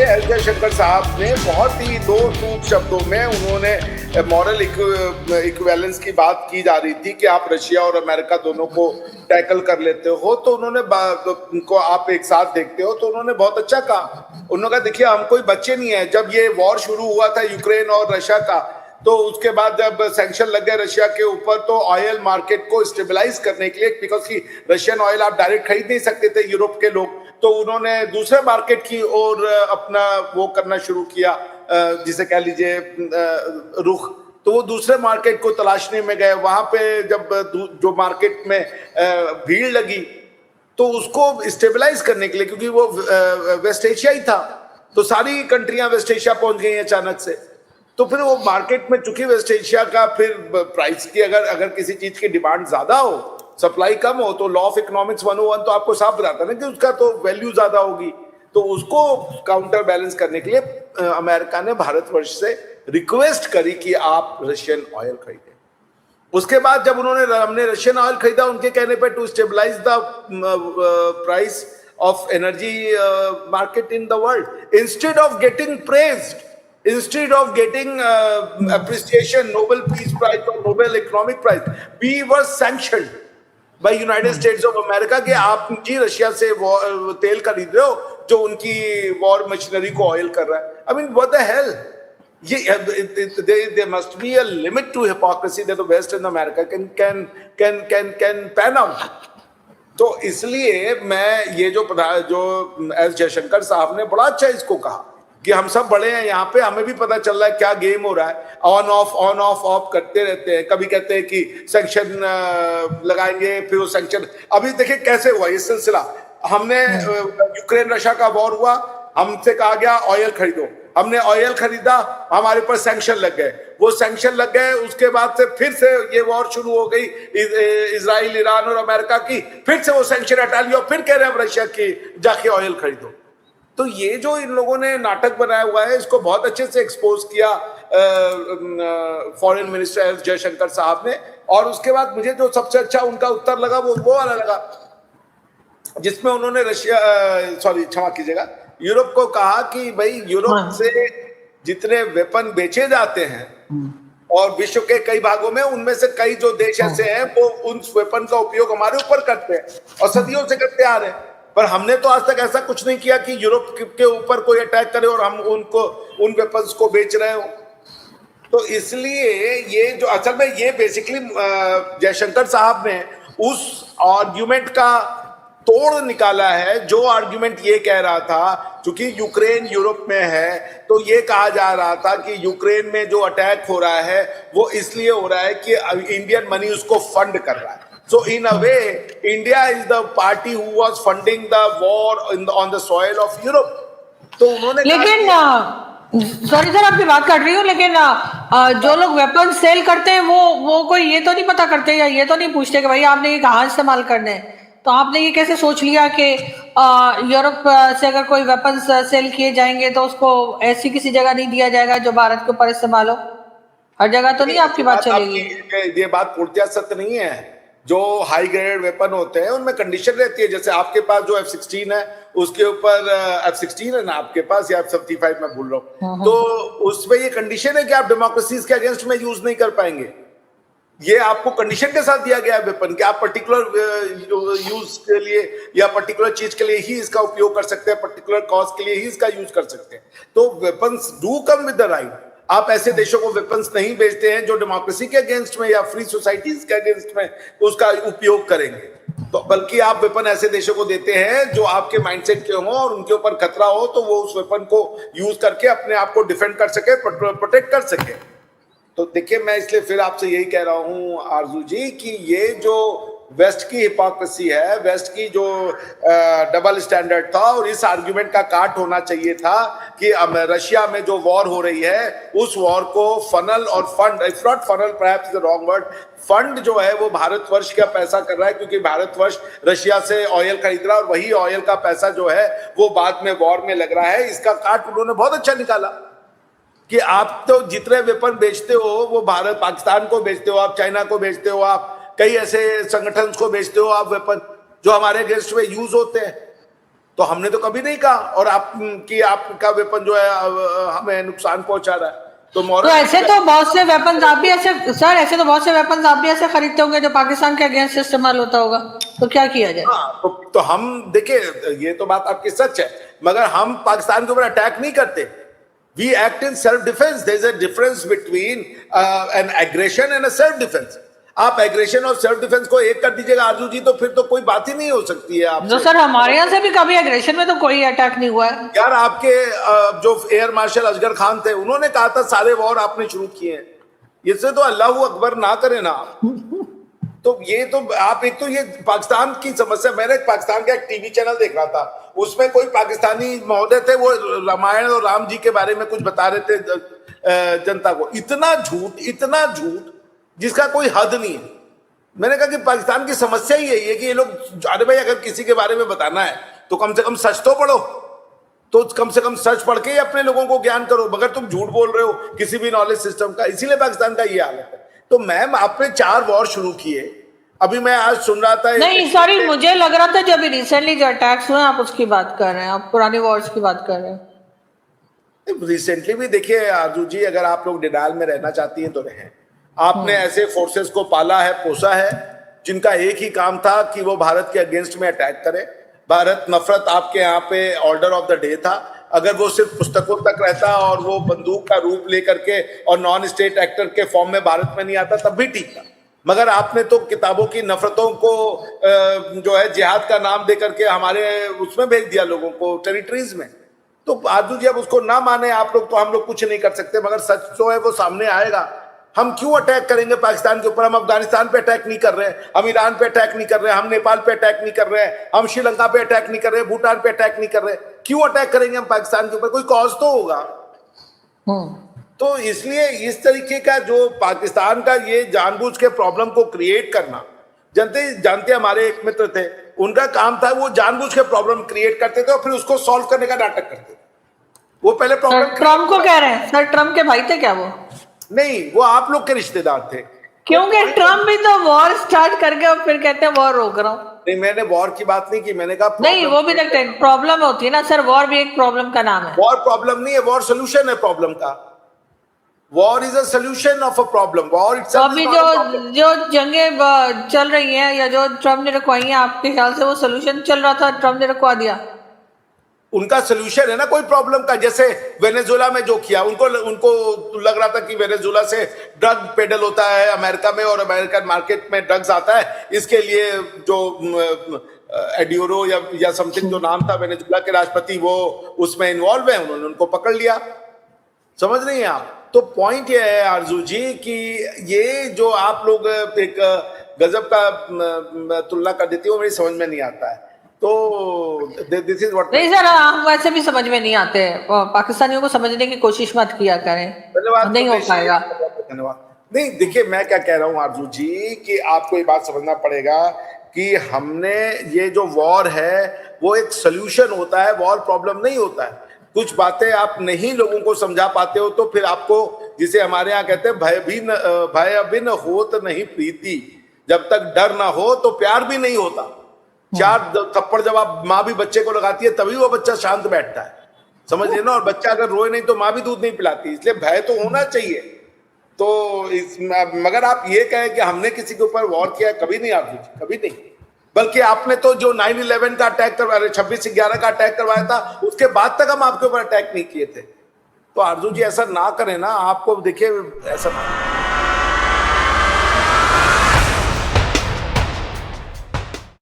S Jaishankar साहब ने बहुत ही दो टूक शब्दों में उन्होंने मॉरल इक्विवेलेंस की बात की जा रही थी कि आप रशिया और अमेरिका दोनों को टैकल कर लेते हो, तो उन्होंने उनको आप एक साथ देखते हो, तो उन्होंने बहुत अच्छा कहा। उन्होंने कहा देखिए हम कोई बच्चे नहीं है। जब ये वॉर शुरू हुआ था यूक्रेन और रशिया का, तो उसके बाद जब सैंक्शन लग गए रशिया के ऊपर, तो ऑयल मार्केट को स्टेबलाइज करने के लिए, बिकॉज की रशियन ऑयल आप डायरेक्ट खरीद नहीं सकते थे यूरोप के लोग, तो उन्होंने दूसरे मार्केट की ओर अपना वो करना शुरू किया, जिसे कह लीजिए रुख। तो वो दूसरे मार्केट को तलाशने में गए। वहां पे जब जो मार्केट में भीड़ लगी, तो उसको स्टेबलाइज करने के लिए, क्योंकि वो वेस्ट एशिया ही था, तो सारी कंट्रियां वेस्ट एशिया पहुंच गई अचानक से। तो फिर वो मार्केट में, चूंकि वेस्ट एशिया का फिर प्राइस की अगर किसी चीज की डिमांड ज्यादा हो, सप्लाई कम हो, तो लॉ ऑफ इकोनॉमिक्स 101 तो आपको साफ बताता है ना कि उसका तो वैल्यू ज्यादा होगी। तो उसको काउंटर बैलेंस करने के लिए अमेरिका ने भारतवर्ष से रिक्वेस्ट करी कि आप रशियन ऑयल खरीदें। उसके बाद जब हमने रशियन ऑयल खरीदा उनके कहने पे, to stabilise the price of energy market in the world, instead of getting praised, instead of getting appreciation, Nobel Peace Prize or Nobel Economic Prize, we were sanctioned by United States of America कि आप जी Russia से तेल खरीद रहे हो जो उनकी war machinery को ऑयल कर रहा है। I mean, what the hell? There must be a limit to hypocrisy that the West and America can pan out. तो इसलिए मैं ये जो एस जयशंकर साहब ने बड़ा अच्छा इसको कहा कि हम सब बड़े हैं यहाँ पे, हमें भी पता चल रहा है क्या गेम हो रहा है, ऑन ऑफ करते रहते हैं। कभी कहते हैं कि सैंक्शन लगाएंगे, फिर वो सैंक्शन, अभी देखिए कैसे हुआ ये सिलसिला। हमने यूक्रेन रशिया का वॉर हुआ, हमसे कहा गया ऑयल खरीदो, हमने ऑयल खरीदा, हमारे ऊपर सैंक्शन लग गए। वो सैंक्शन लग गए, उसके बाद से फिर से ये वॉर शुरू हो गई इजराइल, ईरान और अमेरिका की, फिर से वो सैंक्शन हटा लिया, फिर कह रहे हैं रशिया की जाके ऑयल खरीदो। तो ये जो इन लोगों ने नाटक बनाया हुआ है, इसको बहुत अच्छे से एक्सपोज किया फॉरेन मिनिस्टर एस जयशंकर साहब ने। और उसके बाद मुझे जो सबसे अच्छा उनका उत्तर लगा वो वाला लगा, जिसमें उन्होंने क्षमा कीजिएगा, यूरोप को कहा कि भाई यूरोप से जितने वेपन बेचे जाते हैं और विश्व के कई भागों में, उनमें से कई जो देश ऐसे हैं वो उन वेपन का उपयोग हमारे ऊपर करते हैं और सदियों से करते आ रहे हैं, पर हमने तो आज तक ऐसा कुछ नहीं किया कि यूरोप के ऊपर कोई अटैक करे और हम उन वेपन्स को बेच रहे हो। तो इसलिए ये जो असल में ये बेसिकली जयशंकर साहब ने उस आर्ग्यूमेंट का तोड़ निकाला है, जो आर्ग्यूमेंट ये कह रहा था, क्योंकि यूक्रेन यूरोप में है, तो ये कहा जा रहा था कि यूक्रेन में जो अटैक हो रहा है वो इसलिए हो रहा है कि इंडियन मनी उसको फंड कर रहा है। So in a way, India is the party who was funding the war on the soil of Europe. तो उन्होंने, लेकिन सॉरी सर आपकी बात कर रही हूँ, लेकिन जो लोग वेपन सेल करते हैं वो कोई ये तो नहीं पता करते या ये तो नहीं पूछते कि भाई आपने ये कहाँ इस्तेमाल करने हैं। तो आपने ये कैसे सोच लिया कि यूरोप से अगर कोई वेपन सेल किए जाएंगे तो उसको ऐसी किसी जगह नहीं दिया जाएगा जो भारत के ऊपर इस्तेमाल हो? हर जगह तो नहीं आपकी बात चलेगी। ये बात पूर्णतः सत्य नहीं है। जो हाई ग्रेडेड वेपन होते हैं उनमें कंडीशन रहती है, जैसे आपके पास जो F-16 है, उसके ऊपर F-16 है ना आपके पास, या F-35 मैं भूल रहा हूँ, तो उसमें ये कंडीशन है कि आप डेमोक्रेसीज के अगेंस्ट में यूज नहीं कर पाएंगे। ये आपको कंडीशन के साथ दिया गया है वेपन कि आप पर्टिकुलर यूज के लिए या पर्टिकुलर चीज के लिए ही इसका उपयोग कर सकते हैं, पर्टिकुलर कॉज के लिए ही इसका यूज कर सकते हैं। तो weapons do come with the right. आप ऐसे देशों को वेपन्स नहीं बेचते हैं जो डेमोक्रेसी के अगेंस्ट में या फ्री सोसाइटीज के अगेंस्ट में उसका उपयोग करेंगे, तो बल्कि आप वेपन ऐसे देशों को देते हैं जो आपके माइंडसेट के हो और उनके ऊपर खतरा हो, तो वो उस वेपन को यूज करके अपने आप को डिफेंड कर सके, प्रोटेक्ट कर सके। तो देखिए, मैं इसलिए फिर आपसे यही कह रहा हूं आरजू जी कि ये जो वेस्ट की हिपोक्रेसी है, वेस्ट की जो डबल स्टैंडर्ड था, और इस आर्ग्यूमेंट का काट होना चाहिए था कि रशिया में जो वॉर हो रही है उस वॉर को फनल और fund, it's not funnel perhaps the wrong word, fund जो है वो भारतवर्ष का पैसा कर रहा है, क्योंकि भारतवर्ष रशिया से ऑयल खरीद रहा है और वही ऑयल का पैसा जो है वो बाद में वॉर में लग रहा है। इसका काट उन्होंने बहुत अच्छा निकाला कि आप तो जितने वेपन बेचते हो वो भारत पाकिस्तान को बेचते हो, आप चाइना को बेचते हो, आप कई ऐसे संगठन को बेचते हो आप वेपन जो हमारे अगेंस्ट में यूज होते हैं। तो हमने तो कभी नहीं कहा, और आप कि आपका वेपन जो है हमें नुकसान पहुंचा रहा है, तो तो मॉरल ऐसे तो बहुत से वेपन्स आप भी ऐसे, सर ऐसे तो बहुत से वेपन्स आप भी ऐसे खरीदते होंगे जो पाकिस्तान के अगेंस्ट इस्तेमाल होता होगा, तो क्या किया जाए? हाँ, तो हम देखिए, ये तो बात आपकी सच है, मगर हम पाकिस्तान के ऊपर अटैक नहीं करते। We act in self defence. There is a difference between an aggression and a self defence. आप एग्रेशन और सेल्फ डिफेंस को एक कर दीजिएगा आरजू जी, तो फिर तो कोई बात ही नहीं हो सकती है आपसे। जो सर हमारे यहाँ से भी कभी एग्रेशन में तो कोई अटैक नहीं हुआ है। यार आपके जो एयर मार्शल असगर खान थे, उन्होंने कहा था सारे वॉर आपने शुरू किए हैं। इससे तो अल्लाह अकबर ना करे ना। तो ये तो आप, एक तो ये पाकिस्तान की समस्या, मैंने पाकिस्तान का एक टीवी चैनल देख रहा था, उसमें कोई पाकिस्तानी महोदय थे, वो रामायण और राम जी के बारे में कुछ बता रहे थे जनता को। इतना झूठ जिसका कोई हद नहीं है। मैंने कहा कि पाकिस्तान की समस्या ही यही है कि ये लोग, अरे भाई अगर किसी के बारे में बताना है तो कम से कम सच तो पढ़ो, तो कम से कम सच पढ़ के ही अपने लोगों को ज्ञान करो, मगर तुम झूठ बोल रहे हो किसी भी नॉलेज सिस्टम का। इसीलिए पाकिस्तान का ये हालत है। तो मैम आपने 4 वॉर शुरू किए। अभी मैं आज सुन रहा था, नहीं सॉरी, मुझे लग रहा था जब रिसेंटली जो अटैक्स हुए आप उसकी बात कर रहे हैं, आप पुरानी वॉर्स की बात कर रहे हैं। रिसेंटली भी देखिए आरजू जी, अगर आप लोग डिनाइल में रहना चाहती हैं तो रहें। आपने ऐसे फोर्सेस को पाला है, पोसा है, जिनका एक ही काम था कि वो भारत के अगेंस्ट में अटैक करे। भारत नफरत आपके यहाँ पे ऑर्डर ऑफ द डे था। अगर वो सिर्फ पुस्तकों तक रहता और वो बंदूक का रूप लेकर के और नॉन स्टेट एक्टर के फॉर्म में भारत में नहीं आता, तब भी ठीक था। मगर आपने तो किताबों की नफरतों को जो है जिहाद का नाम दे करके हमारे उसमें भेज दिया, लोगों को टेरिटरीज में। तो आजू जी अब उसको ना माने आप लोग तो हम लोग कुछ नहीं कर सकते, मगर सच जो है वो सामने आएगा। हम क्यों अटैक करेंगे पाकिस्तान के ऊपर? हम अफगानिस्तान पे अटैक नहीं कर रहे हैं, हम ईरान पे अटैक नहीं कर रहे हैं, हम नेपाल पे अटैक नहीं कर रहे हैं, हम श्रीलंका पे अटैक नहीं कर रहे हैं, भूटान पे अटैक नहीं कर रहे हैं। क्यों अटैक करेंगे हम पाकिस्तान के ऊपर? कोई कॉज तो होगा। तो इसलिए इस तरीके का जो पाकिस्तान का ये जानबूझ के प्रॉब्लम को क्रिएट करना, जानते हमारे एक मित्र थे, उनका काम था वो जानबूझ के प्रॉब्लम क्रिएट करते थे और फिर उसको सॉल्व करने का नाटक करते थे। वो पहले प्रॉब्लम, ट्रम्प को कह रहे हैं सर, ट्रम्प के भाई थे क्या वो? नहीं, वो आप लोग के रिश्तेदार थे। क्योंकि ट्रम्प भी तो वॉर स्टार्ट करके और फिर कहते हैं वॉर रोक रहा हूँ। नहीं, मैंने वॉर की बात नहीं की, मैंने कहा नहीं, वो भी देखते हैं प्रॉब्लम होती है ना सर, वॉर भी एक प्रॉब्लम का नाम है। वॉर प्रॉब्लम नहीं है, वॉर सोल्यूशन है प्रॉब्लम का। War is a solution of a problem. War तो अभी जो जंगें चल रही हैं या जो ट्रम्प ने रखवाई हैं, आपके ख्याल से वो सोल्यूशन चल रहा था, ट्रम्प ने रखवा दिया? उनका सोल्यूशन है ना कोई प्रॉब्लम का। जैसे वेनेजुएला में जो किया, उनको लग रहा था कि वेनेजुएला से ड्रग पेडल होता है अमेरिका में और अमेरिकन मार्केट में ड्रग्स आता है, इसके लिए जो एडियोरो या समथिंग जो नाम था वेनेजुएला के राष्ट्रपति, वो उसमें इन्वॉल्व है, उन्होंने उनको पकड़ लिया। समझ रही हैं आप? तो पॉइंट ये है आरजू जी कि ये जो आप लोग एक गजब का तुलना कर देती हो, मेरी समझ में नहीं आता है। तो दिस इज व्हाट। नहीं सर, हम वैसे भी समझ में नहीं आते, पाकिस्तानियों को समझने की कोशिश मत किया करें, नहीं हो पाएगा। धन्यवाद। नहीं देखिए, मैं क्या कह रहा हूँ आरजू जी कि आपको ये बात समझना पड़ेगा कि हमने ये जो वॉर है वो एक सोल्यूशन होता है, वॉर प्रॉब्लम नहीं होता है। कुछ बातें आप नहीं लोगों को समझा पाते हो तो फिर आपको, जिसे हमारे यहाँ कहते हैं भय बिन होत नहीं प्रीति, जब तक डर ना हो तो प्यार भी नहीं होता। 4 थप्पड़ जब आप माँ भी बच्चे को लगाती है तभी वो बच्चा शांत बैठता है, समझ रहे ना। और बच्चा अगर रोए नहीं तो माँ भी दूध नहीं पिलाती, इसलिए भय तो होना चाहिए। तो मगर आप ये कहें कि हमने किसी के ऊपर वॉर किया, कभी नहीं आप, कभी नहीं। बल्कि आपने तो जो 9/11 का अटैक करवाया, 26/11 का अटैक करवाया था, उसके बाद तक हम आपके ऊपर अटैक नहीं किए थे। तो आरजू जी ऐसा ना करें ना, आपको देखिए ऐसा ना।